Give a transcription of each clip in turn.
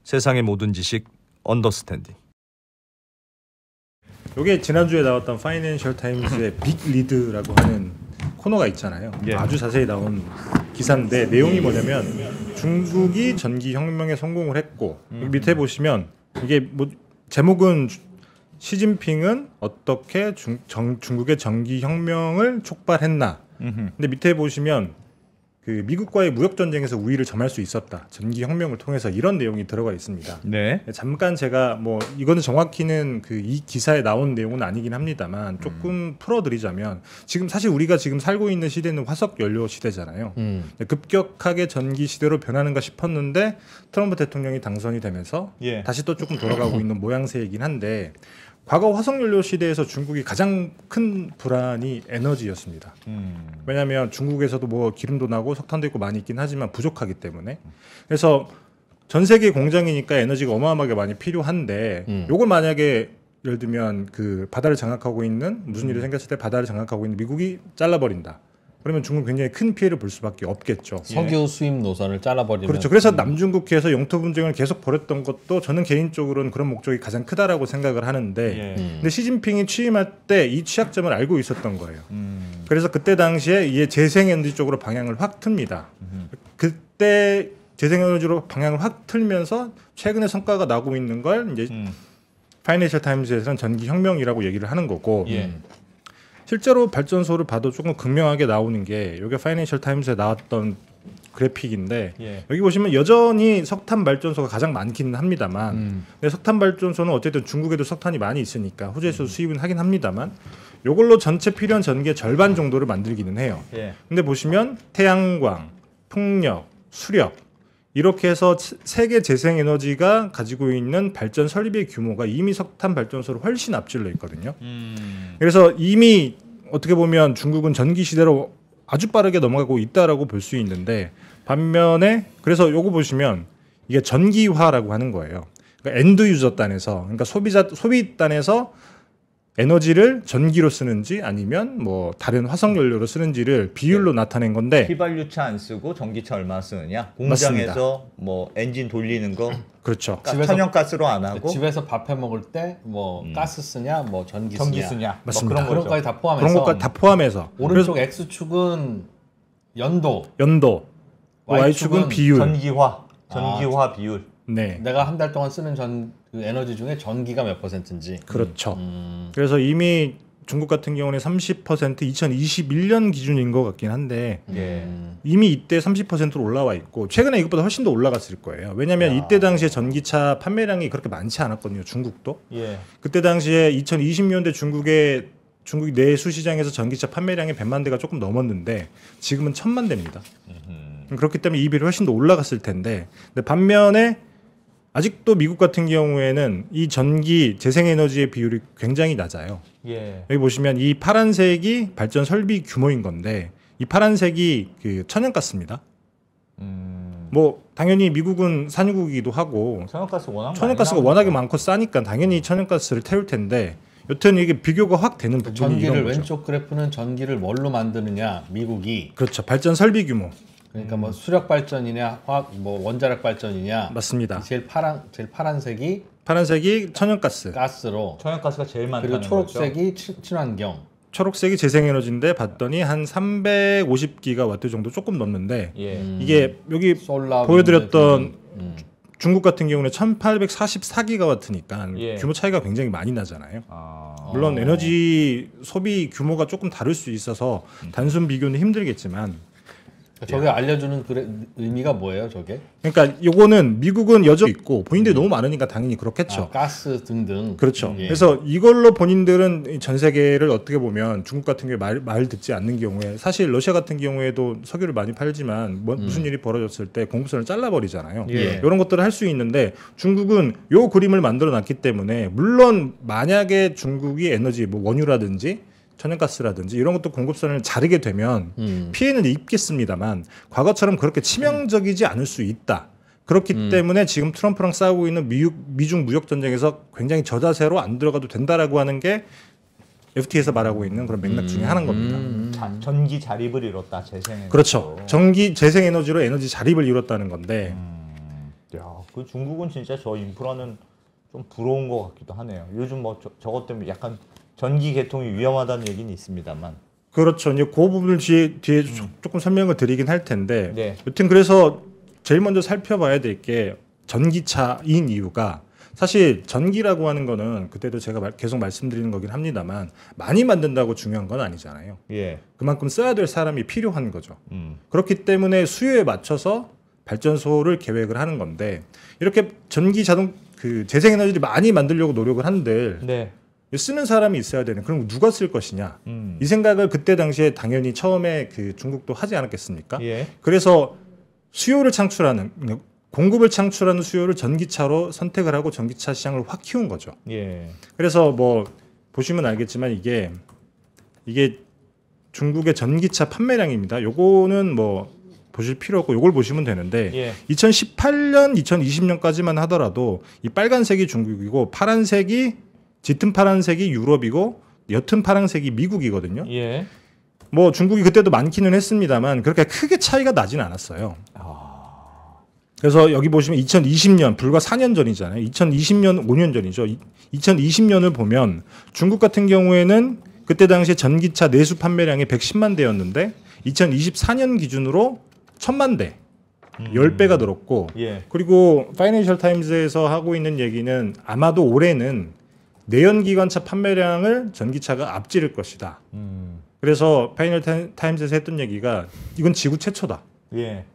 세상의 모든 지식 언더스탠딩. 이게 지난주에 나왔던 파이낸셜 타임스의 빅 리드라고 하는 코너가 있잖아요. 예. 아주 자세히 나온 기사인데 내용이 뭐냐면 중국이 전기 혁명에 성공을 했고 여기 밑에 보시면 이게 뭐 제목은 시진핑은 어떻게 중국의 전기 혁명을 촉발했나. 근데 밑에 보시면 그 미국과의 무역 전쟁에서 우위를 점할 수 있었다. 전기 혁명을 통해서 이런 내용이 들어가 있습니다. 네. 잠깐 제가 뭐 이거는 정확히는 그 이 기사에 나온 내용은 아니긴 합니다만 조금 풀어드리자면 지금 사실 우리가 지금 살고 있는 시대는 화석 연료 시대잖아요. 급격하게 전기 시대로 변하는가 싶었는데 트럼프 대통령이 당선이 되면서 예. 다시 또 조금 돌아가고 있는 모양새이긴 한데 과거 화석연료 시대에서 중국이 가장 큰 불안이 에너지였습니다. 왜냐하면 중국에서도 뭐 기름도 나고 석탄도 있고 많이 있긴 하지만 부족하기 때문에 그래서 전 세계 공장이니까 에너지가 어마어마하게 많이 필요한데 요걸 만약에 예를 들면 그 바다를 장악하고 있는 무슨 일이 생겼을 때 바다를 장악하고 있는 미국이 잘라버린다. 그러면 중국은 굉장히 큰 피해를 볼 수밖에 없겠죠. 석유 수입 노선을 잘라버리면 그렇죠. 그래서 남중국해에서 영토 분쟁을 계속 벌였던 것도 저는 개인적으로는 그런 목적이 가장 크다라고 생각을 하는데 근데 시진핑이 취임할 때 이 취약점을 알고 있었던 거예요. 그래서 그때 당시에 이게 재생에너지 쪽으로 방향을 확 틉니다. 그때 재생에너지로 방향을 확 틀면서 최근에 성과가 나고 있는 걸 이제 파이낸셜 타임즈에서는 전기혁명이라고 얘기를 하는 거고 실제로 발전소를 봐도 조금 극명하게 나오는 게 이게 파이낸셜 타임스에 나왔던 그래픽인데 여기 보시면 여전히 석탄 발전소가 가장 많기는 합니다만 근데 석탄 발전소는 어쨌든 중국에도 석탄이 많이 있으니까 호주에서 수입은 하긴 합니다만 이걸로 전체 필요한 전기의 절반 정도를 만들기는 해요. 근데 보시면 태양광, 풍력, 수력 이렇게 해서 세계 재생에너지가 가지고 있는 발전 설비의 규모가 이미 석탄 발전소를 훨씬 앞질러 있거든요. 그래서 이미 어떻게 보면 중국은 전기 시대로 아주 빠르게 넘어가고 있다라고 볼 수 있는데 반면에 그래서 요거 보시면 이게 전기화라고 하는 거예요. 그러니까 엔드 유저 단에서 그러니까 소비 단에서 에너지를 전기로 쓰는지 아니면 뭐 다른 화석 연료로 쓰는지를 비율로 나타낸 건데 휘발유차 안 쓰고 전기차 얼마 쓰느냐? 공장에서 맞습니다. 뭐 엔진 돌리는 거 그렇죠. 천연가스로 안 하고 집에서 밥해 먹을 때 뭐 가스 쓰냐, 뭐 전기 쓰냐, 맞습니다. 뭐 그런 것까지 다 포함해서 그런 것까지 다 포함해서 오른쪽 X축은 연도, Y축은 비율. 전기화 비율. 네. 내가 한 달 동안 쓰는 그 에너지 중에 전기가 몇 %인지. 그렇죠. 그래서 이미 중국 같은 경우는 30% 2021년 기준인 것 같긴 한데 이미 이때 30%로 올라와 있고 최근에 이것보다 훨씬 더 올라갔을 거예요. 왜냐하면 이때 당시에 전기차 판매량이 그렇게 많지 않았거든요. 중국도. 그때 당시에 2020년대 중국이 내수 시장에서 전기차 판매량이 100만 대가 조금 넘었는데 지금은 1000만 대입니다. 그렇기 때문에 이 비율이 훨씬 더 올라갔을 텐데 근데 반면에 아직도 미국 같은 경우에는 이 전기 재생에너지의 비율이 굉장히 낮아요. 여기 보시면 이 파란색이 발전 설비 규모인 건데 이 파란색이 그 천연가스입니다. 뭐 당연히 미국은 산유국이기도 하고 천연가스가 워낙에 많고 싸니까 당연히 천연가스를 태울 텐데 여튼 이게 비교가 확 되는 부분이 전기를 이런 거죠. 왼쪽 그래프는 전기를 뭘로 만드느냐 미국이 그렇죠. 발전 설비 규모. 그러니까 뭐 수력 발전이냐 화학 뭐 원자력 발전이냐 맞습니다. 제일 파란색이 천연가스. 가스로 천연가스가 제일 많다는 그리고 초록색이 친환경. 초록색이 재생에너지인데 봤더니 한 350기가와트 정도 조금 넘는데 이게 여기 보여드렸던 중국 같은 경우는 1844기가와트니까 규모 차이가 굉장히 많이 나잖아요. 물론 에너지 소비 규모가 조금 다를 수 있어서 단순 비교는 힘들겠지만 저게 알려주는 의미가 뭐예요, 저게? 그러니까 요거는 미국은 여전히 있고 본인들이 너무 많으니까 당연히 그렇겠죠. 가스 등등. 그렇죠. 그래서 이걸로 본인들은 전 세계를 어떻게 보면 중국 같은 경우에 말 듣지 않는 경우에 사실 러시아 같은 경우에도 석유를 많이 팔지만 무슨 일이 벌어졌을 때 공급선을 잘라버리잖아요. 이런 것들을 할 수 있는데 중국은 요 그림을 만들어 놨기 때문에 물론 만약에 중국이 에너지 뭐 원유라든지 천연가스라든지 이런 것도 공급선을 자르게 되면 피해는 입겠습니다만 과거처럼 그렇게 치명적이지 않을 수 있다. 그렇기 때문에 지금 트럼프랑 싸우고 있는 미중 무역 전쟁에서 굉장히 저자세로 안 들어가도 된다라고 하는 게 FT에서 말하고 있는 그런 맥락 중에 하나인 겁니다. 전기 자립을 이뤘다. 재생에너지. 그렇죠. 전기 재생에너지로 에너지 자립을 이뤘다는 건데 그 중국은 진짜 저 인프라는 좀 부러운 것 같기도 하네요. 요즘 뭐 저것 때문에 약간 전기 개통이 위험하다는 얘기는 있습니다만. 그렇죠. 이제 그 부분을 뒤에 조금 설명을 드리긴 할 텐데, 네. 여튼 그래서 제일 먼저 살펴봐야 될 게 전기차인 이유가, 사실 전기라고 하는 거는 그때도 제가 계속 말씀드리는 거긴 합니다만 많이 만든다고 중요한 건 아니잖아요. 예. 그만큼 써야 될 사람이 필요한 거죠. 그렇기 때문에 수요에 맞춰서 발전소를 계획을 하는 건데, 이렇게 전기 자동 그 재생에너지를 많이 만들려고 노력을 한들 네. 쓰는 사람이 있어야 되는, 그럼 누가 쓸 것이냐, 이 생각을 그때 당시에 당연히 처음에 그 중국도 하지 않았겠습니까? 예. 그래서 수요를 창출하는, 공급을 창출하는 수요를 전기차로 선택을 하고 전기차 시장을 확 키운 거죠. 예. 그래서 뭐 보시면 알겠지만 이게 중국의 전기차 판매량입니다. 요거는 뭐 보실 필요 없고 요걸 보시면 되는데, 예. 2018년, 2020년까지만 하더라도 이 빨간색이 중국이고 짙은 파란색이 유럽이고 옅은 파란색이 미국이거든요. 예. 뭐 중국이 그때도 많기는 했습니다만 그렇게 크게 차이가 나진 않았어요. 그래서 여기 보시면 2020년, 불과 4년 전이잖아요. 2020년 5년 전이죠. 2020년을 보면 중국 같은 경우에는 그때 당시에 전기차 내수 판매량이 110만 대였는데 2024년 기준으로 1000만 대, 10배가 늘었고, 예. 그리고 파이낸셜 타임즈에서 하고 있는 얘기는 아마도 올해는 내연기관차 판매량을 전기차가 앞지를 것이다. 그래서 파이낸셜 타임즈에서 했던 얘기가 이건 지구 최초다. 예.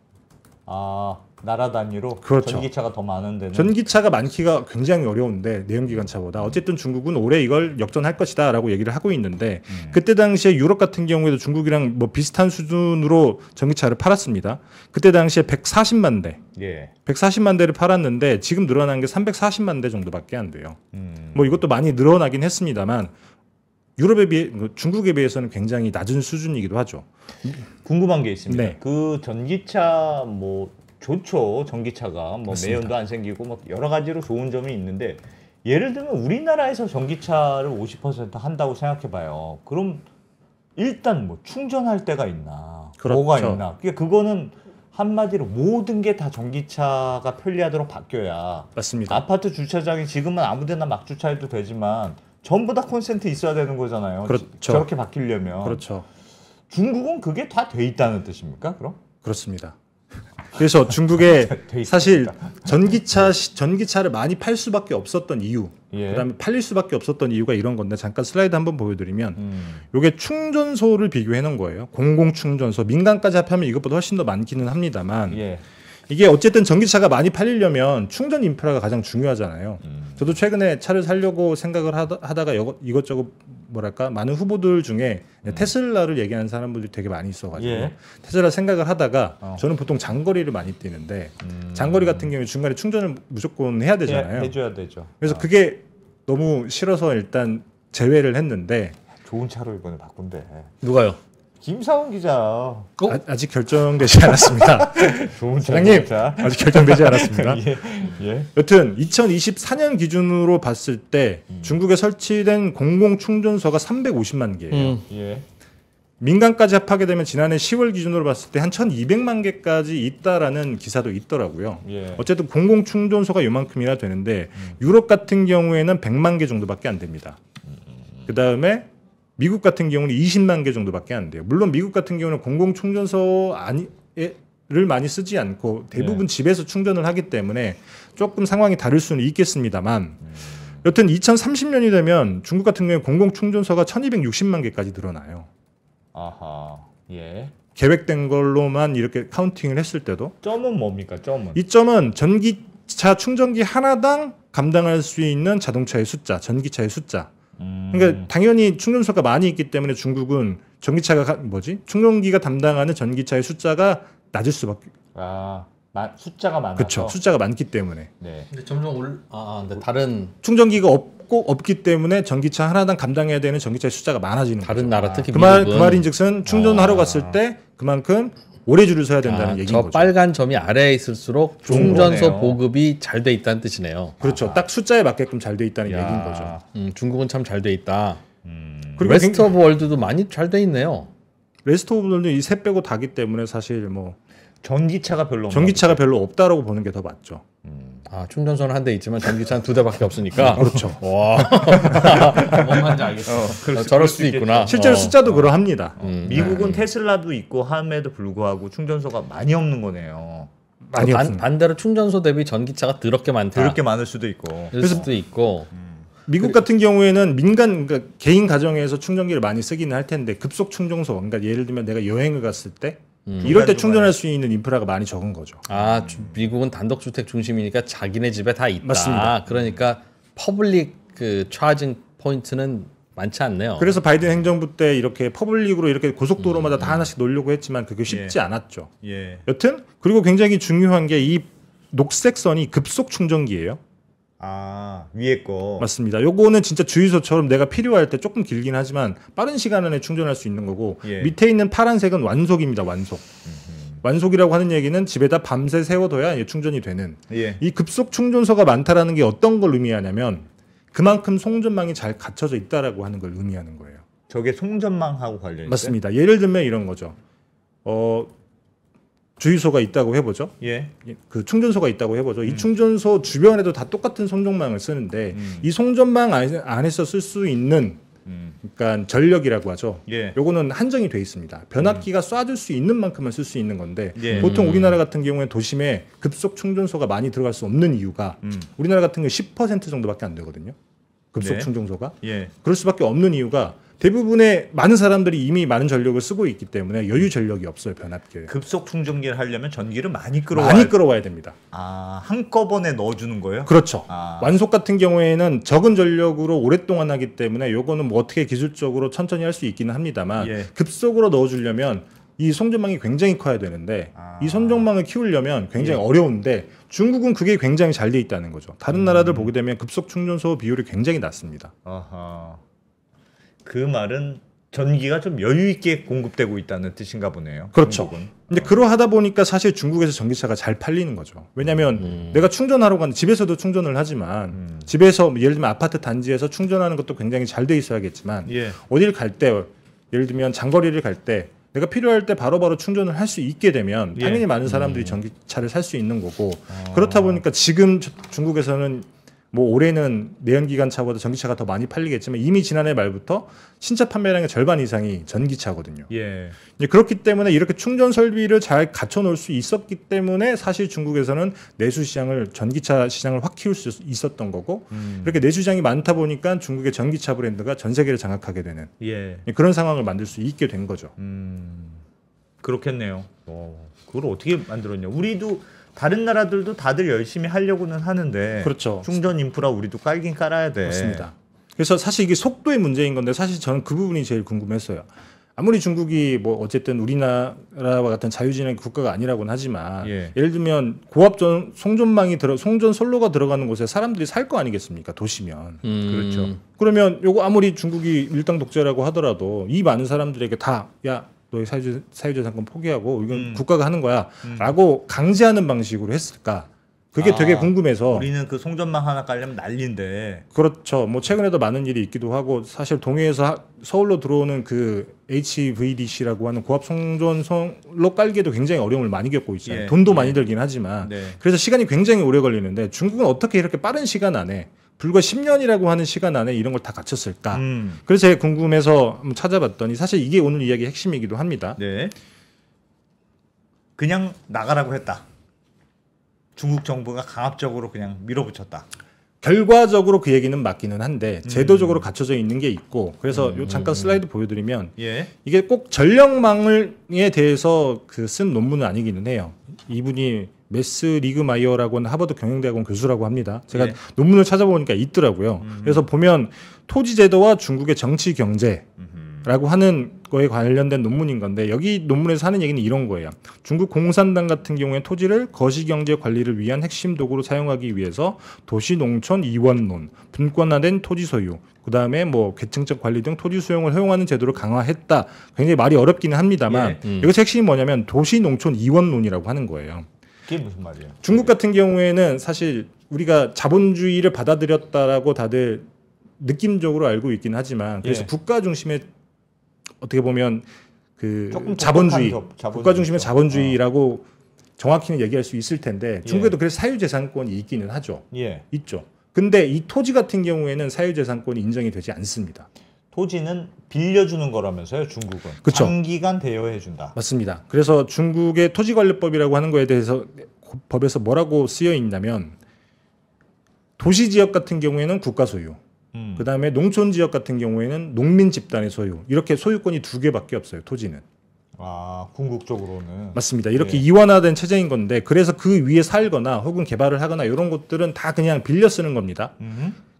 아, 나라 단위로 그렇죠. 전기차가 더 많은 데는 전기차가 많기가 굉장히 어려운데 내연기관차보다 어쨌든 중국은 올해 이걸 역전할 것이다라고 얘기를 하고 있는데, 그때 당시에 유럽 같은 경우에도 중국이랑 뭐 비슷한 수준으로 전기차를 팔았습니다. 그때 당시에 140만 대, 예. 140만 대를 팔았는데 지금 늘어난 게 340만 대 정도밖에 안 돼요. 뭐 이것도 많이 늘어나긴 했습니다만 유럽에 비해, 중국에 비해서는 굉장히 낮은 수준이기도 하죠. 궁금한 게 있습니다. 네. 그 전기차 뭐 좋죠. 전기차가 뭐 맞습니다. 매연도 안 생기고 뭐 여러 가지로 좋은 점이 있는데, 예를 들면 우리나라에서 전기차를 50% 한다고 생각해봐요. 그럼 일단 뭐 충전할 데가 있나, 그렇죠. 뭐가 있나? 그거는 한마디로 모든 게 다 전기차가 편리하도록 바뀌어야. 맞습니다. 아파트 주차장이 지금은 아무데나 막 주차해도 되지만 전부 다 콘센트 있어야 되는 거잖아요. 그렇죠. 저렇게 바뀌려면. 그렇죠. 중국은 그게 다 돼 있다는 뜻입니까? 그럼? 그렇습니다. 그래서 중국에 돼 있습니다. 사실 전기차를 많이 팔 수밖에 없었던 이유, 예. 그다음에 팔릴 수밖에 없었던 이유가 이런 건데, 잠깐 슬라이드 한번 보여드리면 이게 충전소를 비교해 놓은 거예요. 공공 충전소, 민간까지 합하면 이것보다 훨씬 더 많기는 합니다만, 예. 이게 어쨌든 전기차가 많이 팔리려면 충전 인프라가 가장 중요하잖아요. 저도 최근에 차를 사려고 생각을 하다가 이것저것 뭐랄까 많은 후보들 중에 테슬라를 얘기하는 사람들이 되게 많이 있어가지고 예. 테슬라 생각을 하다가 저는 보통 장거리를 많이 뛰는데 장거리 같은 경우에 중간에 충전을 무조건 해야 되잖아요. 해줘야 되죠. 그래서 그게 너무 싫어서 일단 제외를 했는데, 좋은 차로 이번에 바꾼대. 누가요? 김사원 기자. 아직 결정되지 않았습니다. 좋은 차. 사장님, 차. 아직 결정되지 않았습니다. 예. 예. 여튼 2024년 기준으로 봤을 때 중국에 설치된 공공 충전소가 350만 개예요. 예. 민간까지 합하게 되면 지난해 10월 기준으로 봤을 때 한 1,200만 개까지 있다라는 기사도 있더라고요. 예. 어쨌든 공공 충전소가 요만큼이나 되는데 유럽 같은 경우에는 100만 개 정도밖에 안 됩니다. 그다음에 미국 같은 경우는 20만 개 정도밖에 안 돼요. 물론 미국 같은 경우는 공공 충전소 를 많이 쓰지 않고 대부분 집에서 충전을 하기 때문에 조금 상황이 다를 수는 있겠습니다만, 여튼 2030년이 되면 중국 같은 경우에 공공 충전소가 1,260만 개까지 늘어나요. 아하. 예. 계획된 걸로만 이렇게 카운팅을 했을 때도. 점은 뭡니까? 점은. 이 점은 전기차 충전기 하나당 감당할 수 있는 자동차의 숫자, 전기차의 숫자. 그러니까 당연히 충전소가 많이 있기 때문에 중국은 전기차가 충전기가 담당하는 전기차의 숫자가 낮을 수밖에. 숫자가 많아서. 그렇죠. 숫자가 많기 때문에. 네. 근데 점점 근데 다른 충전기가 없기 때문에 전기차 하나당 감당해야 되는 전기차의 숫자가 많아지는 다른 거죠. 나라 특히 그 미국은 말인즉슨 충전하러 갔을 때 그만큼 오래 줄을 서야 된다는 얘기인 저 거죠. 빨간 점이 아래에 있을수록 좋은 충전소 거네요. 보급이 잘 돼 있다는 뜻이네요. 그렇죠. 딱 숫자에 맞게끔 잘 돼 있다는 얘기인 거죠. 중국은 참 잘 돼 있다. 그리고 웨스트 오브 월드도 많이 잘 돼 있네요. 레스트 오브 월드 이셋 빼고 다기 때문에 사실 뭐 전기차가 별로 없나 전기차가 별로 없다라고 보는 게 더 맞죠. 아, 충전소는 한 대 있지만 전기차는 2대밖에 없으니까. 그렇죠. 와. 뭔 말인지 알겠어. 저럴 수도 있구나. 실제로 숫자도 그러합니다. 미국은 테슬라도 있고 함에도 불구하고 충전소가 많이 없는 거네요. 많이 없습니다. 반대로 충전소 대비 전기차가 더럽게 많다. 그렇게 많을 수도 있고. 그럴 수도 있고. 미국 같은 경우에는 민간 그러니까 개인 가정에서 충전기를 많이 쓰기는 할 텐데 급속 충전소 그러니까 예를 들면 내가 여행을 갔을 때 이럴 때 충전할 수 있는 인프라가 많이 적은 거죠. 아, 미국은 단독주택 중심이니까 자기네 집에 다 있다. 맞습니다. 그러니까 퍼블릭 그 차징 포인트는 많지 않네요. 그래서 바이든 행정부 때 이렇게 퍼블릭으로 이렇게 고속도로마다 다 하나씩 놓으려고 했지만 그게 쉽지 않았죠. 예. 여튼 그리고 굉장히 중요한 게 이 녹색선이 급속 충전기예요. 아, 위에 거. 맞습니다. 요거는 진짜 주유소처럼 내가 필요할 때 조금 길긴 하지만 빠른 시간 안에 충전할 수 있는 거고 예. 밑에 있는 파란색은 완속입니다. 완속. 완속이라고 하는 얘기는 집에다 밤새 세워둬야 충전이 되는. 예. 이 급속 충전소가 많다라는 게 어떤 걸 의미하냐면 그만큼 송전망이 잘 갖춰져 있다라고 하는 걸 의미하는 거예요. 저게 송전망하고 관련 있어요? 맞습니다. 예를 들면 이런 거죠. 주유소가 있다고 해보죠. 예. 그 충전소가 있다고 해보죠. 이 충전소 주변에도 다 똑같은 송전망을 쓰는데 이 송전망 안에서 쓸 수 있는 그러니까 전력이라고 하죠. 예. 요거는 한정이 돼 있습니다. 변압기가 쏴줄 수 있는 만큼만 쓸 수 있는 건데 예. 보통 우리나라 같은 경우에 도심에 급속 충전소가 많이 들어갈 수 없는 이유가 우리나라 같은 경우 10% 정도밖에 안 되거든요. 급속 네. 충전소가. 예. 그럴 수밖에 없는 이유가 대부분의 많은 사람들이 이미 많은 전력을 쓰고 있기 때문에 여유 전력이 없어요. 변압기에. 급속 충전기를 하려면 전기를 많이 끌어와야 끌어와야 됩니다. 아, 한꺼번에 넣어주는 거예요? 그렇죠. 아. 완속 같은 경우에는 적은 전력으로 오랫동안 하기 때문에 요거는 뭐 어떻게 기술적으로 천천히 할 수 있기는 합니다만 예. 급속으로 넣어주려면 이 송전망이 굉장히 커야 되는데 이 송전망을 키우려면 굉장히 어려운데 중국은 그게 굉장히 잘 돼 있다는 거죠. 다른 나라들 보게 되면 급속 충전소 비율이 굉장히 낮습니다. 아하. 그 말은 전기가 좀 여유 있게 공급되고 있다는 뜻인가 보네요. 그렇죠. 중국은. 근데 그러하다 보니까 사실 중국에서 전기차가 잘 팔리는 거죠. 왜냐하면 내가 충전하러 가는 집에서도 충전을 하지만 집에서 예를 들면 아파트 단지에서 충전하는 것도 굉장히 잘 돼 있어야겠지만 예. 어딜 갈 때 예를 들면 장거리를 갈 때 내가 필요할 때 바로바로 충전을 할 수 있게 되면 예. 당연히 많은 사람들이 전기차를 살 수 있는 거고 그렇다 보니까 지금 중국에서는 뭐 올해는 내연기관차보다 전기차가 더 많이 팔리겠지만 이미 지난해 말부터 신차 판매량의 절반 이상이 전기차거든요. 예. 이제 그렇기 때문에 이렇게 충전 설비를 잘 갖춰 놓을 수 있었기 때문에 사실 중국에서는 내수 시장을 전기차 시장을 확 키울 수 있었던 거고 이렇게 내수 시장이 많다 보니까 중국의 전기차 브랜드가 전 세계를 장악하게 되는 예. 그런 상황을 만들 수 있게 된 거죠. 그렇겠네요. 그걸 어떻게 만들었냐? 우리도 다른 나라들도 다들 열심히 하려고는 하는데 그렇죠. 충전 인프라 우리도 깔긴 깔아야 돼. 맞습니다. 그래서 사실 이게 속도의 문제인 건데 사실 저는 그 부분이 제일 궁금했어요. 아무리 중국이 뭐 어쨌든 우리나라와 같은 자유진영 국가가 아니라고는 하지만 예. 예를 들면 고압 송전망이 송전 선로가 들어가는 곳에 사람들이 살 거 아니겠습니까? 도시면. 그렇죠. 그러면 요거 아무리 중국이 일당 독재라고 하더라도 이 많은 사람들에게 다 야 너의 사유재산권 포기하고 이건 국가가 하는 거야라고 강제하는 방식으로 했을까? 그게 되게 궁금해서. 우리는 그 송전망 하나 깔려면 난리인데. 그렇죠. 뭐 최근에도 많은 일이 있기도 하고 사실 동해에서 서울로 들어오는 그 HVDC라고 하는 고압 송전선로 깔기에도 굉장히 어려움을 많이 겪고 있어요. 예. 돈도 많이 들긴 하지만 네. 그래서 시간이 굉장히 오래 걸리는데 중국은 어떻게 이렇게 빠른 시간 안에 불과 10년이라고 하는 시간 안에 이런 걸 다 갖췄을까? 그래서 제가 궁금해서 한번 찾아봤더니 사실 이게 오늘 이야기의 핵심이기도 합니다. 네. 그냥 나가라고 했다. 중국 정부가 강압적으로 그냥 밀어붙였다. 결과적으로 그 얘기는 맞기는 한데 제도적으로 갖춰져 있는 게 있고 그래서 요 잠깐 슬라이드 보여드리면 예. 이게 꼭 전력망에 대해서 그 쓴 논문은 아니기는 해요. 이분이 메스 리그마이어라고 하는 하버드 경영대학원 교수라고 합니다. 제가 예. 논문을 찾아보니까 있더라고요. 그래서 보면 토지 제도와 중국의 정치 경제라고 하는 거에 관련된 논문인 건데 여기 논문에서 하는 얘기는 이런 거예요. 중국 공산당 같은 경우에 토지를 거시경제 관리를 위한 핵심 도구로 사용하기 위해서 도시농촌 이원론, 분권화된 토지 소유, 그다음에 뭐 계층적 관리 등 토지 수용을 허용하는 제도를 강화했다. 굉장히 말이 어렵기는 합니다만 여기서 핵심이 뭐냐면 도시농촌 이원론이라고 하는 거예요. 그게 무슨 말이에요? 중국 같은 경우에는 사실 우리가 자본주의를 받아들였다라고 다들 느낌적으로 알고 있긴 하지만 그래서 예. 국가 중심의 어떻게 보면 그 조금 자본주의, 자본주의. 국가 중심의 자본주의라고 정확히는 얘기할 수 있을 텐데 중국에도 그래서 사유재산권이 있기는 하죠. 예. 있죠. 근데 이 토지 같은 경우에는 사유재산권이 인정이 되지 않습니다. 토지는 빌려주는 거라면서요, 중국은. 그쵸. 장기간 대여해준다. 맞습니다. 그래서 중국의 토지관리법이라고 하는 거에 대해서 법에서 뭐라고 쓰여 있냐면 도시 지역 같은 경우에는 국가 소유, 그 다음에 농촌 지역 같은 경우에는 농민 집단의 소유, 이렇게 소유권이 2개밖에 없어요. 토지는. 아, 궁극적으로는. 맞습니다. 이렇게 이원화된 체제인 건데 그래서 그 위에 살거나 혹은 개발을 하거나 이런 것들은 다 그냥 빌려 쓰는 겁니다.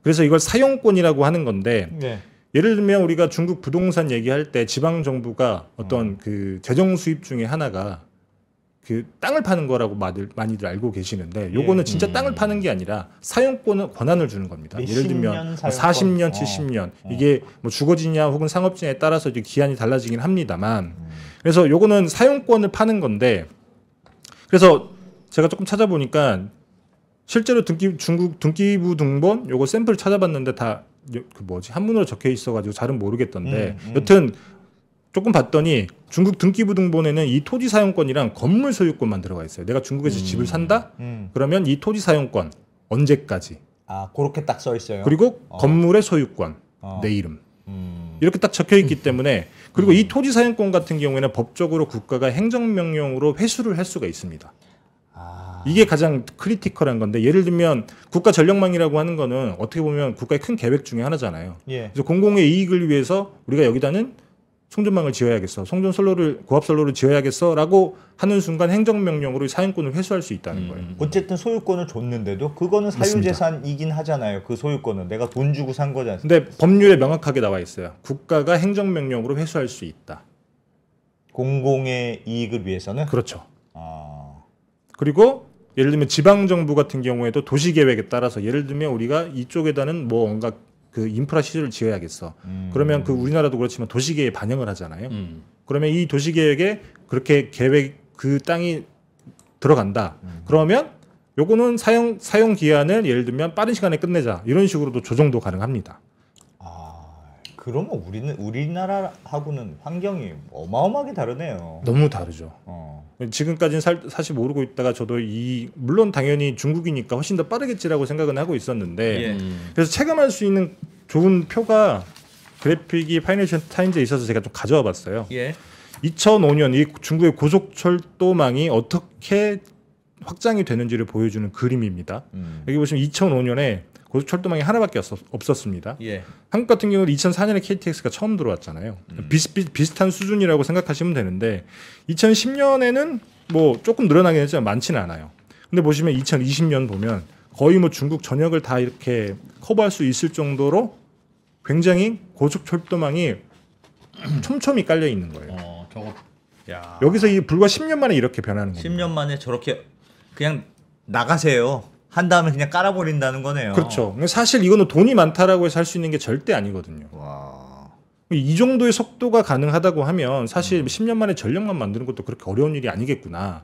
그래서 이걸 사용권이라고 하는 건데 네. 예를 들면 우리가 중국 부동산 얘기할 때 지방 정부가 어떤 그 재정 수입 중에 하나가 그 땅을 파는 거라고 많이들 알고 계시는데 요거는 진짜 땅을 파는 게 아니라 사용권을 권한을 주는 겁니다. 예를 들면 40년, 70년 이게 뭐 주거지냐 혹은 상업지냐에 따라서 이제 기한이 달라지긴 합니다만 그래서 요거는 사용권을 파는 건데 그래서 제가 조금 찾아보니까 실제로 중국 등기부 등본 요거 샘플 찾아봤는데 다 그 뭐지 한문으로 적혀 있어가지고 잘은 모르겠던데 여튼 조금 봤더니 중국 등기부 등본에는 이 토지 사용권이랑 건물 소유권만 들어가 있어요. 내가 중국에서 집을 산다? 그러면 이 토지 사용권 언제까지? 아, 그렇게 딱 써 있어요. 그리고 건물의 소유권, 내 이름. 이렇게 딱 적혀 있기 때문에 그리고 이 토지 사용권 같은 경우에는 법적으로 국가가 행정명령으로 회수를 할 수가 있습니다. 이게 가장 크리티컬한 건데 예를 들면 국가 전력망이라고 하는 거는 어떻게 보면 국가의 큰 계획 중에 하나잖아요. 예. 그래서 공공의 이익을 위해서 우리가 여기다는 송전망을 지어야겠어, 고압선로를 지어야겠어라고 하는 순간 행정명령으로 사용권을 회수할 수 있다는 거예요. 어쨌든 소유권을 줬는데도 그거는 사유재산이긴 하잖아요. 그 소유권은 내가 돈 주고 산 거지 않습니까? 근데 법률에 명확하게 나와 있어요. 국가가 행정명령으로 회수할 수 있다. 공공의 이익을 위해서는? 그렇죠. 아. 그리고 예를 들면 지방 정부 같은 경우에도 도시 계획에 따라서 예를 들면 우리가 이쪽에다는 뭔가 그 인프라 시설을 지어야겠어. 그러면 그 우리나라도 그렇지만 도시계획에 반영을 하잖아요. 그러면 이 도시계획에 그렇게 계획 그 땅이 들어간다. 그러면 요거는 사용 기한을 예를 들면 빠른 시간에 끝내자. 이런 식으로도 조정도 가능합니다. 그러면 우리나라하고는 환경이 어마어마하게 다르네요. 너무 다르죠. 지금까지는 사실 모르고 있다가 저도 물론 당연히 중국이니까 훨씬 더 빠르겠지라고 생각은 하고 있었는데 그래서 체감할 수 있는 좋은 표가 그래픽이 파이낸셜 타임즈에 있어서 제가 좀 가져와 봤어요. 2005년 이 중국의 고속철도망이 어떻게 확장이 되는지를 보여주는 그림입니다. 여기 보시면 2005년에 고속철도망이 하나밖에 없었습니다. 한국 같은 경우는 2004년에 KTX가 처음 들어왔잖아요. 비슷한 수준이라고 생각하시면 되는데 2010년에는 뭐 조금 늘어나긴 했지만 많지는 않아요. 근데 보시면 2020년 보면 거의 뭐 중국 전역을 다 이렇게 커버할 수 있을 정도로 굉장히 고속철도망이 촘촘히 깔려 있는 거예요. 여기서 불과 10년 만에 이렇게 변하는 겁니다. 10년 만에 저렇게 그냥 나가세요. 한 다음에 그냥 깔아버린다는 거네요. 그렇죠. 사실 이거는 돈이 많다라고 해서 할 수 있는 게 절대 아니거든요. 이 정도의 속도가 가능하다고 하면 사실 10년 만에 전력만 만드는 것도 그렇게 어려운 일이 아니겠구나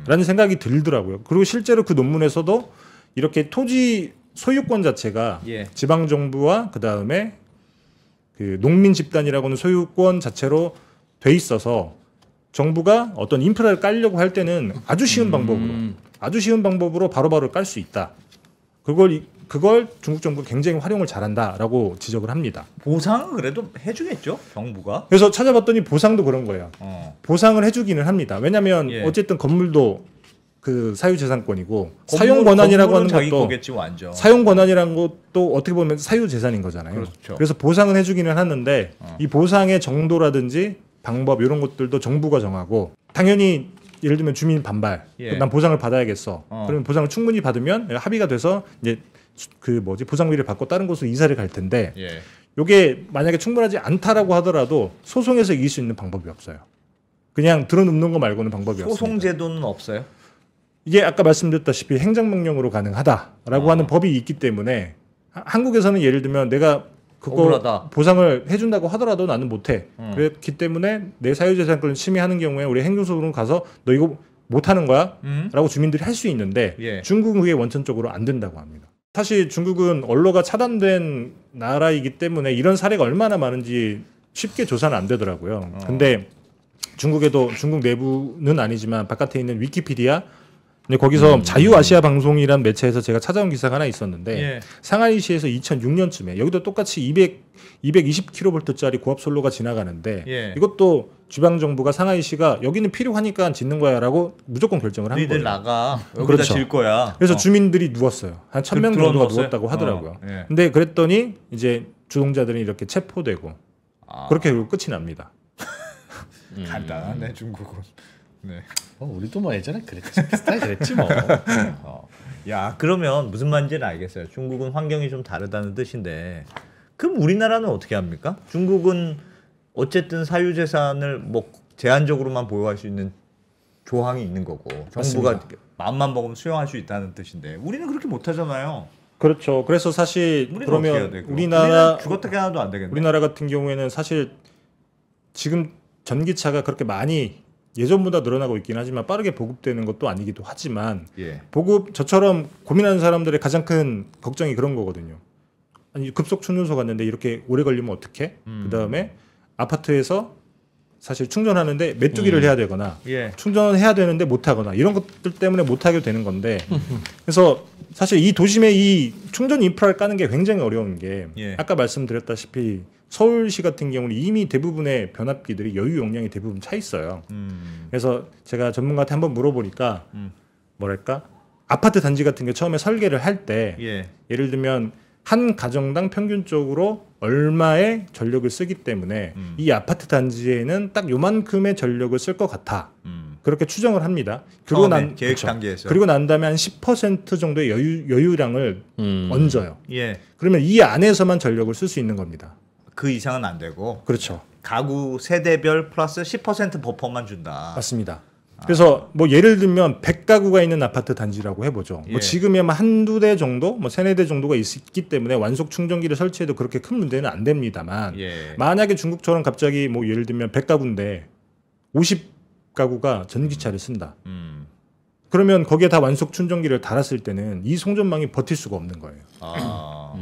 라는 생각이 들더라고요. 그리고 실제로 그 논문에서도 이렇게 토지 소유권 자체가 지방정부와 그 다음에 그 농민 집단이라고 하는 소유권 자체로 돼 있어서 정부가 어떤 인프라를 깔려고 할 때는 아주 쉬운 방법으로 바로바로 깔 수 있다. 그걸 중국 정부가 굉장히 활용을 잘한다라고 지적을 합니다. 보상은 그래도 해주겠죠, 정부가. 그래서 찾아봤더니 보상도 그런 거예요. 보상을 해주기는 합니다. 왜냐하면 어쨌든 건물도 그 사유재산권이고 사용 권한이라고 하는 것도 거겠지, 완전. 사용 권한이라는 것도 어떻게 보면 사유재산인 거잖아요. 그렇죠. 그래서 보상은 해주기는 하는데 이 보상의 정도라든지 방법 이런 것들도 정부가 정하고 당연히 예를 들면 주민 반발, 난 보상을 받아야겠어. 그러면 보상을 충분히 받으면 합의가 돼서 이제 보상비를 받고 다른 곳으로 이사를 갈 텐데, 이게 만약에 충분하지 않다라고 하더라도 소송에서 이길 수 있는 방법이 없어요. 그냥 들어눕는 거 말고는 방법이 없습니다. 소송 제도는 없어요? 이게 아까 말씀드렸다시피 행정명령으로 가능하다라고 하는 법이 있기 때문에 한국에서는 예를 들면 내가 그거 억울하다. 보상을 해준다고 하더라도 나는 못해. 그렇기 때문에 내 사유재산권을 침해하는 경우에 우리 행정소로 가서 너 이거 못하는 거야? 라고 주민들이 할 수 있는데 중국은 그게 원천적으로 안 된다고 합니다. 사실 중국은 언로가 차단된 나라이기 때문에 이런 사례가 얼마나 많은지 쉽게 조사는 안 되더라고요. 근데 중국에도 중국 내부는 아니지만 바깥에 있는 위키피디아 근데 거기서 자유아시아 방송이란 매체에서 제가 찾아온 기사가 하나 있었는데 예. 상하이시에서 2006년쯤에 여기도 똑같이 220kV짜리 고압 솔로가 지나가는데 예. 이것도 지방 정부가 상하이시가 여기는 필요하니까 짓는 거야라고 무조건 결정을 한 너희들 거예요. 나가 여기다 그렇죠. 질 거야. 그래서 주민들이 누웠어요. 한 1,000명 정도가 들어누웠어요? 누웠다고 하더라고요. 예. 근데 그랬더니 이제 주동자들이 이렇게 체포되고 그렇게 결국 끝이 납니다. 간단하네 중국은. 네. 우리도 뭐 예전에 그랬지 비슷하게 그랬지 뭐. 야 그러면 무슨 말인지는 알겠어요. 중국은 환경이 좀 다르다는 뜻인데 그럼 우리나라는 어떻게 합니까? 중국은 어쨌든 사유재산을 뭐 제한적으로만 보유할 수 있는 조항이 있는 거고 정부가 맞습니다. 마음만 먹으면 수용할 수 있다는 뜻인데 우리는 그렇게 못하잖아요. 그렇죠. 그래서 사실 우리는 어떻게 해야 그러면 되고? 우리나라 우리는 죽었다 깨어나도 안 되겠네. 우리나라 같은 경우에는 사실 지금 전기차가 그렇게 많이 예전보다 늘어나고 있긴 하지만 빠르게 보급되는 것도 아니기도 하지만 예. 저처럼 고민하는 사람들의 가장 큰 걱정이 그런 거거든요. 아니 급속 충전소 갔는데 이렇게 오래 걸리면 어떡해? 그다음에 아파트에서 사실 충전하는데 메뚜기를 해야 되거나 예. 충전해야 되는데 못 하거나 이런 것들 때문에 못 하게 되는 건데 그래서 사실 이 도심에 이 충전 인프라를 까는 게 굉장히 어려운 게 예. 아까 말씀드렸다시피 서울시 같은 경우는 이미 대부분의 변압기들이 여유 용량이 대부분 차 있어요. 그래서 제가 전문가한테 한번 물어보니까 뭐랄까 아파트 단지 같은 게 처음에 설계를 할 때 예. 예를 들면 한 가정당 평균적으로 얼마의 전력을 쓰기 때문에 이 아파트 단지에는 딱 요만큼의 전력을 쓸 것 같아. 그렇게 추정을 합니다. 그리고 처음에 계획 그렇죠. 단계에서. 그리고 난 다음에 한 10% 정도의 여유량을 얹어요. 예. 그러면 이 안에서만 전력을 쓸 수 있는 겁니다. 그 이상은 안 되고 그렇죠. 가구 세대별 플러스 10% 버퍼만 준다. 맞습니다. 그래서 뭐 예를 들면 100가구가 있는 아파트 단지라고 해보죠. 예. 뭐 지금이야 한두 대 정도, 뭐 세네 대 정도가 있기 때문에 완속 충전기를 설치해도 그렇게 큰 문제는 안 됩니다만 예. 만약에 중국처럼 갑자기 뭐 예를 들면 100가구인데 50가구가 전기차를 쓴다. 그러면 거기에 다 완속 충전기를 달았을 때는 이 송전망이 버틸 수가 없는 거예요. 아.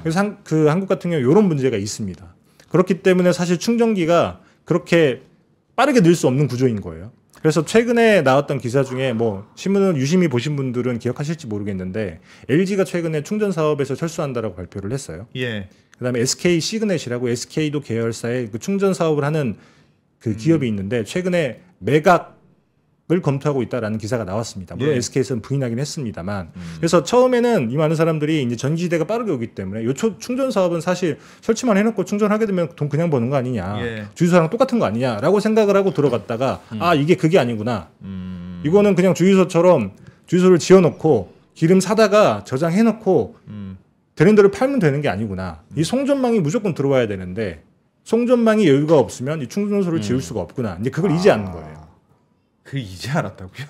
그래서 한국 같은 경우 이런 문제가 있습니다. 그렇기 때문에 사실 충전기가 그렇게 빠르게 늘 수 없는 구조인 거예요. 그래서 최근에 나왔던 기사 중에 뭐 신문을 유심히 보신 분들은 기억하실지 모르겠는데 LG가 최근에 충전 사업에서 철수한다라고 발표를 했어요. 예. 그다음에 SK 시그넷이라고 SK도 계열사의 그 충전 사업을 하는 그 기업이 있는데 최근에 매각을 검토하고 있다라는 기사가 나왔습니다. 물론 예. SK에서는 부인하긴 했습니다만. 그래서 처음에는 이 많은 사람들이 이제 전기 시대가 빠르게 오기 때문에 요 충전 사업은 사실 설치만 해놓고 충전하게 되면 돈 그냥 버는 거 아니냐, 예. 주유소랑 똑같은 거 아니냐라고 생각을 하고 들어갔다가 아 이게 그게 아니구나. 이거는 그냥 주유소처럼 주유소를 지어놓고 기름 사다가 저장해놓고 되는 대로 팔면 되는 게 아니구나. 이 송전망이 무조건 들어와야 되는데 송전망이 여유가 없으면 이 충전소를 지을 수가 없구나. 이제 그걸 이제 아는 거예요. 그 이제 알았다고요?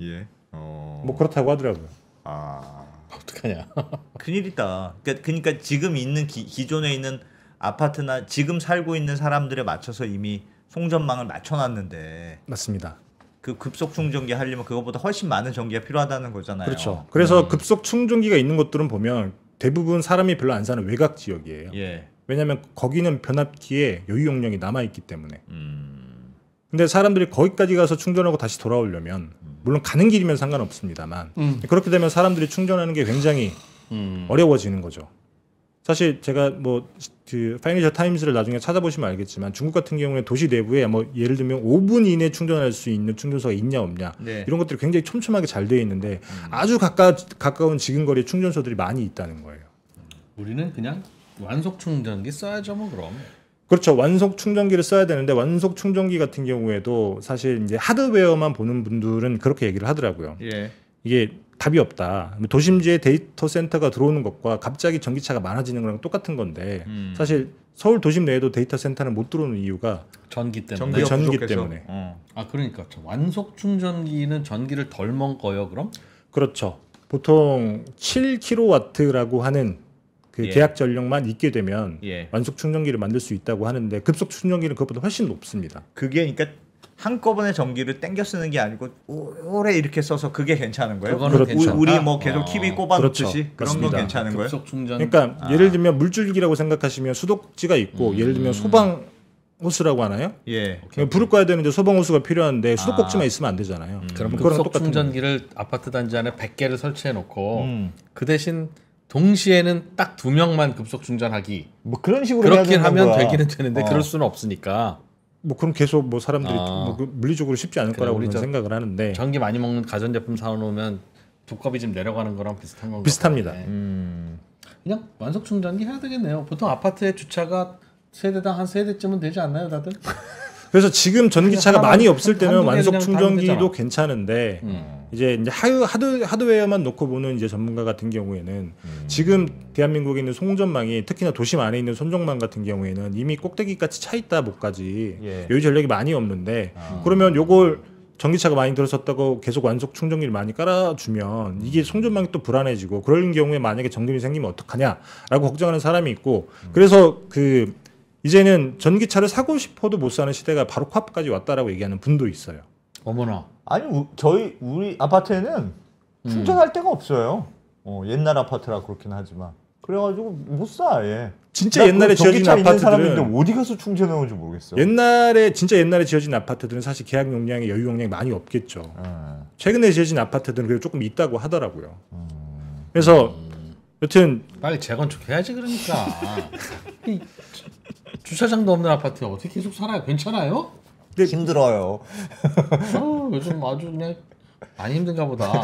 예. 뭐 그렇다고 하더라고요. 아. 어떡하냐. 큰일이다. 그러니까 지금 있는 기존에 있는 아파트나 지금 살고 있는 사람들에 맞춰서 이미 송전망을 맞춰놨는데 맞습니다. 그 급속 충전기 하려면 그것보다 훨씬 많은 전기가 필요하다는 거잖아요. 그렇죠. 그래서 급속 충전기가 있는 것들은 보면 대부분 사람이 별로 안 사는 외곽 지역이에요. 예. 왜냐하면 거기는 변압기에 여유 용량이 남아 있기 때문에. 근데 사람들이 거기까지 가서 충전하고 다시 돌아오려면 물론 가는 길이면 상관없습니다만 그렇게 되면 사람들이 충전하는 게 굉장히 어려워지는 거죠. 사실 제가 뭐 그 파이낸셜 타임스를 나중에 찾아보시면 알겠지만 중국 같은 경우에 도시 내부에 뭐 예를 들면 5분 이내 충전할 수 있는 충전소가 있냐 없냐 네. 이런 것들이 굉장히 촘촘하게 잘 되어 있는데 아주 가까운 지근거리에 충전소들이 많이 있다는 거예요. 우리는 그냥 완속 충전기 써야죠 뭐 그럼. 그렇죠. 완속 충전기를 써야 되는데 완속 충전기 같은 경우에도 사실 이제 하드웨어만 보는 분들은 그렇게 얘기를 하더라고요. 예. 이게 답이 없다. 도심지에 데이터 센터가 들어오는 것과 갑자기 전기차가 많아지는 거랑 똑같은 건데 사실 서울 도심 내에도 데이터 센터는 못 들어오는 이유가 전기 때문에. 전기가 전기 부족해서. 때문에. 아 그러니까 완속 충전기는 전기를 덜 먹어요 그럼? 그렇죠. 보통 7kW라고 하는 그 예. 계약 전력만 있게 되면 예. 완속 충전기를 만들 수 있다고 하는데 급속 충전기는 그것보다 훨씬 높습니다. 그게 그러니까 한꺼번에 전기를 땡겨 쓰는 게 아니고 오래 이렇게 써서 그게 괜찮은 거예요? 그거는 괜찮다. 우리 뭐 계속 TV 꼽아놓듯이 그렇죠. 그런 건 맞습니다. 괜찮은 거예요? 급속 충전. 그러니까 예를 들면 물줄기라고 생각하시면 수도꼭지가 있고 예를 들면 소방 호스라고 하나요? 예. 불을 꺼야 되는데 소방 호스가 필요한데 수도꼭지만 있으면 안 되잖아요. 그럼 그거랑 급속 똑같은 충전기를 아파트 단지 안에 100개를 설치해 놓고 그 대신 동시에는 딱 2명만 급속 충전하기. 뭐 그런 식으로 해야 그렇긴 되는 하면 거야. 되기는 되는데 그럴 수는 없으니까. 뭐 그럼 계속 뭐 사람들이 뭐 물리적으로 쉽지 않을 그래, 거라고 우리 저는 생각을 하는데 전기 많이 먹는 가전제품 사놓으면 두꺼비 좀 내려가는 거랑 비슷한 건가? 비슷합니다. 보네. 그냥 완속 충전기 해야 되겠네요. 보통 아파트의 주차가 세대당 한 3대쯤은 되지 않나요, 다들? 그래서 지금 전기차가 그냥 많이 하나, 없을 때는 한두 개 완속 그냥 달면 충전기도 되잖아. 괜찮은데 이제 하드웨어만 놓고 보는 이제 전문가 같은 경우에는 지금 대한민국에 있는 송전망이 특히나 도심 안에 있는 손전망 같은 경우에는 이미 꼭대기까지 차 있다 못까지 예. 여유 전력이 많이 없는데 그러면 요걸 전기차가 많이 들어섰다고 계속 완속 충전기를 많이 깔아주면 이게 송전망이 또 불안해지고 그럴 경우에 만약에 정전이 생기면 어떡하냐라고 걱정하는 사람이 있고 그래서 그 이제는 전기차를 사고 싶어도 못 사는 시대가 바로 코앞까지 왔다라고 얘기하는 분도 있어요. 어머나. 아니 우리 아파트에는 충전할 데가 없어요. 옛날 아파트라 그렇긴 하지만 그래가지고 못 사. 아예. 진짜 옛날에 지어진 전기차 있는 사람인데 아파트들은 어디 가서 충전해 온지 모르겠어요. 진짜 옛날에 지어진 아파트들은 사실 계약 용량이 여유 용량이 많이 없겠죠. 최근에 지어진 아파트들은 그래도 조금 있다고 하더라고요. 그래서 여튼 빨리 재건축해야지 그러니까. 이 주차장도 없는 아파트에 어떻게 계속 살아요? 괜찮아요? 힘들어요. 요즘 아주 그냥 많이 힘든가 보다.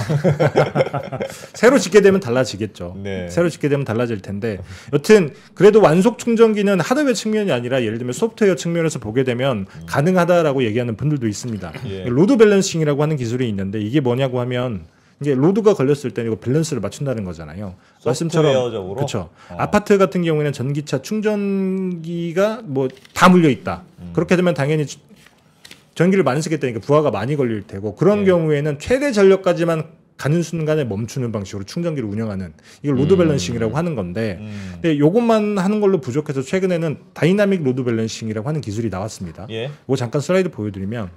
새로 짓게 되면 달라지겠죠. 네. 새로 짓게 되면 달라질 텐데 여튼 그래도 완속 충전기는 하드웨어 측면이 아니라 예를 들면 소프트웨어 측면에서 보게 되면 가능하다라고 얘기하는 분들도 있습니다. 예. 로드 밸런싱이라고 하는 기술이 있는데 이게 뭐냐고 하면 이게 로드가 걸렸을 때 이거 밸런스를 맞춘다는 거잖아요. 말씀처럼 소프트웨어적으로? 그렇죠. 아파트 같은 경우에는 전기차 충전기가 뭐 다 물려 있다. 그렇게 되면 당연히 전기를 많이 쓰겠다니까 부하가 많이 걸릴 테고 그런 경우에는 최대 전력까지만 가는 순간에 멈추는 방식으로 충전기를 운영하는 이걸 로드 밸런싱이라고 하는 건데 근데 이것만 하는 걸로 부족해서 최근에는 다이나믹 로드 밸런싱이라고 하는 기술이 나왔습니다. 예. 이거 잠깐 슬라이드 보여드리면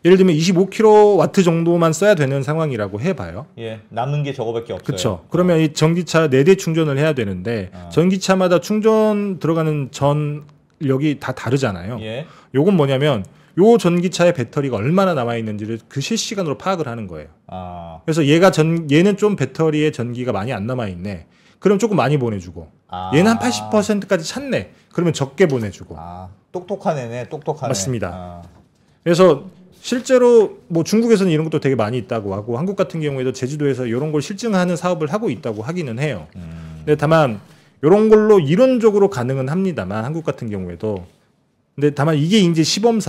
예를 들면 25kW 정도만 써야 되는 상황이라고 해봐요. 예. 남는 게 저거밖에 없어요. 그렇죠. 그러면 이 전기차 4대 충전을 해야 되는데 전기차마다 충전 들어가는 전력이 다 다르잖아요. 예. 요건 뭐냐면 요 전기차의 배터리가 얼마나 남아 있는지를 그 실시간으로 파악을 하는 거예요. 아. 그래서 얘는 좀 배터리에 전기가 많이 안 남아 있네. 그럼 조금 많이 보내주고 얘는 한 80%까지 찼네. 그러면 적게 보내주고. 똑똑한 애네. 똑똑하네. 맞습니다. 그래서 실제로 뭐 중국에서는 이런 것도 되게 많이 있다고 하고 한국 같은 경우에도 제주도에서 이런 걸 실증하는 사업을 하고 있다고 하기는 해요. 근데 다만 이런 걸로 이론적으로 가능은 합니다만 한국 같은 경우에도 근데 다만 이게 이제 시범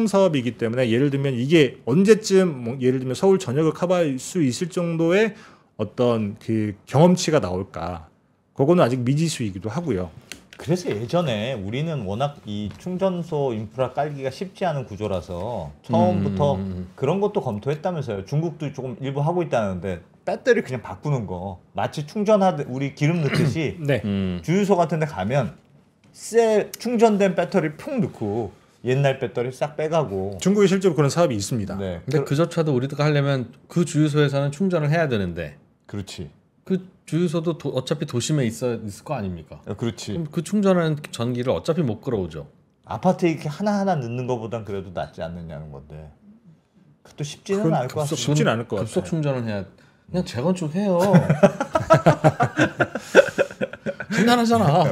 사업이기 때문에 예를 들면 이게 언제쯤 뭐 예를 들면 서울 전역을 커버할 수 있을 정도의 어떤 그 경험치가 나올까 그거는 아직 미지수이기도 하고요. 그래서 예전에 우리는 워낙 이 충전소 인프라 깔기가 쉽지 않은 구조라서 처음부터 그런 것도 검토했다면서요. 중국도 조금 일부 하고 있다는데 배터리 그냥 바꾸는 거 마치 충전하듯 우리 기름 넣듯이 네. 주유소 같은 데 가면 충전된 배터리 푹 넣고 옛날 배터리 싹 빼가고 중국에 실제로 그런 사업이 있습니다. 네. 근데 그조차도 우리가 하려면 그 주유소에서는 충전을 해야 되는데 그렇지. 그 주유소도 어차피 도심에 있을 거 아닙니까? 그렇지. 그럼 그 충전하는 전기를 어차피 못 끌어오죠. 아파트에 이렇게 하나하나 넣는 것보단 그래도 낫지 않느냐는 건데 그것도 쉽지는 않을 것 같아요. 쉽진 않을 것 급속 같아요. 충전을 해야 그냥 재건축해요. 간단하잖아.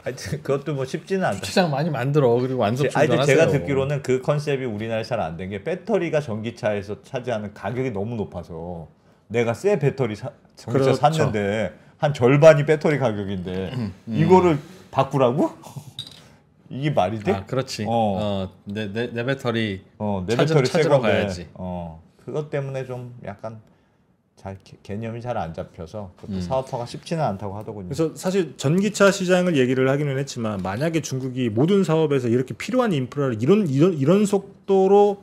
하여튼 그것도 뭐 쉽지는 않다. 주차장 많이 만들어 그리고 완속 하여튼 충전하세요. 제가 듣기로는 그 컨셉이 우리나라에 잘 안 된 게 배터리가 전기차에서 차지하는 가격이 너무 높아서 내가 새 배터리 전기차 그렇죠. 샀는데 한 절반이 배터리 가격인데 이거를 바꾸라고? 이게 말이 돼? 그렇지. 내 배터리 내 배터리 새 찾으러 건데. 가야지. 그것 때문에 좀 약간 개념이 잘 안 잡혀서 그것도 사업화가 쉽지는 않다고 하더군요. 그래서 사실 전기차 시장을 얘기를 하기는 했지만 만약에 중국이 모든 사업에서 이렇게 필요한 인프라를 이런 속도로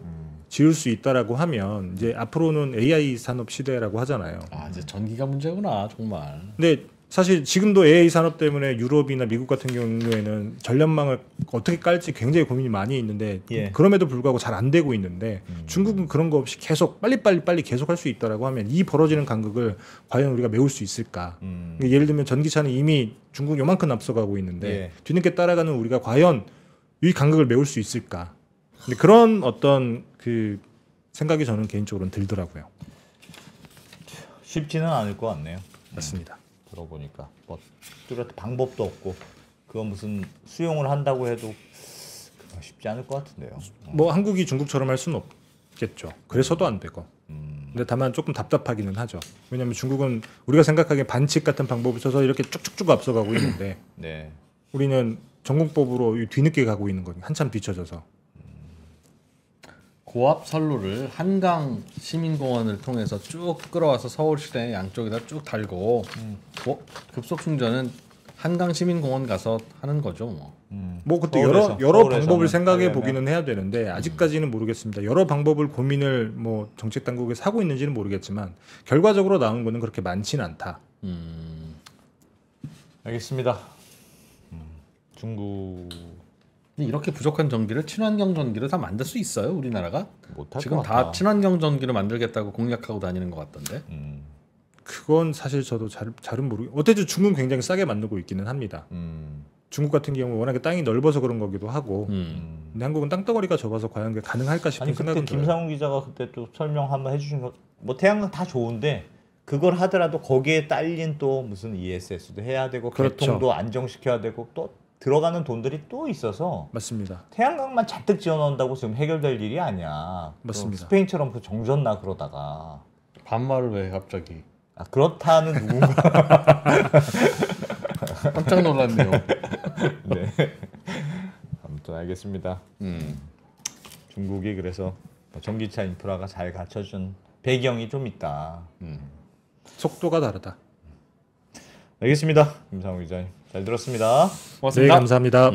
지을 수 있다라고 하면 이제 앞으로는 AI 산업 시대라고 하잖아요. 이제 전기가 문제구나 정말. 근데 사실 지금도 AI 산업 때문에 유럽이나 미국 같은 경우에는 전력망을 어떻게 깔지 굉장히 고민이 많이 있는데 예. 그럼에도 불구하고 잘 안 되고 있는데 중국은 그런 거 없이 계속 빨리 계속 할 수 있다라고 하면 이 벌어지는 간극을 과연 우리가 메울 수 있을까? 예를 들면 전기차는 이미 중국 요만큼 앞서가고 있는데 예. 뒤늦게 따라가는 우리가 과연 이 간극을 메울 수 있을까? 근데 그런 어떤 그 생각이 저는 개인적으로는 들더라고요. 쉽지는 않을 것 같네요. 맞습니다. 들어보니까 뭐 뚜렷한 방법도 없고 그거 무슨 수용을 한다고 해도 쉽지 않을 것 같은데요. 뭐 한국이 중국처럼 할 수는 없겠죠. 그래서도 안 되고. 근데 다만 조금 답답하기는 하죠. 왜냐하면 중국은 우리가 생각하기에 반칙 같은 방법을 써서 이렇게 쭉쭉쭉 앞서가고 있는데 네. 우리는 전공법으로 뒤늦게 가고 있는 거니 한참 뒤쳐져서. 고압 선로를 한강 시민공원을 통해서 쭉 끌어와서 서울시내 양쪽에다 쭉 달고 급속 충전은 한강 시민공원 가서 하는 거죠. 뭐 그때 서울에서, 여러 서울에서는 방법을 생각해 하려면. 보기는 해야 되는데 아직까지는 모르겠습니다. 여러 방법을 고민을 뭐 정책 당국에서 하고 있는지는 모르겠지만 결과적으로 나온 거는 그렇게 많지는 않다. 알겠습니다. 중국 근데 이렇게 부족한 전기를 친환경 전기로 다 만들 수 있어요, 우리나라가? 못할 지금 것 다 같다. 친환경 전기를 만들겠다고 공약하고 다니는 것 같던데. 그건 사실 저도 잘은 어쨌든 중국은 굉장히 싸게 만들고 있기는 합니다. 중국 같은 경우 워낙에 땅이 넓어서 그런 거기도 하고 근데 한국은 땅덩어리가 좁아서 과연 그게 가능할까 싶은 아니 그때 생각은 들어요. 김상훈 기자가 그때 또 설명 한번 해주신 거 뭐 태양광 다 좋은데 그걸 하더라도 거기에 딸린 또 무슨 ESS도 해야 되고 그렇죠. 개통도 안정시켜야 되고 또 들어가는 돈들이 또 있어서 맞습니다. 태양광만 잔뜩 지어놓는다고 지금 해결될 일이 아니야. 맞습니다. 또 스페인처럼 그 정전나 그러다가 반말을 왜 갑자기? 그렇다는 누군가 깜짝 놀랐네요. 네. 아무튼 알겠습니다. 중국이 그래서 전기차 인프라가 잘 갖춰준 배경이 좀 있다. 속도가 다르다. 알겠습니다. 김상우 기자님 잘 들었습니다. 네, 고맙습니다. 감사합니다.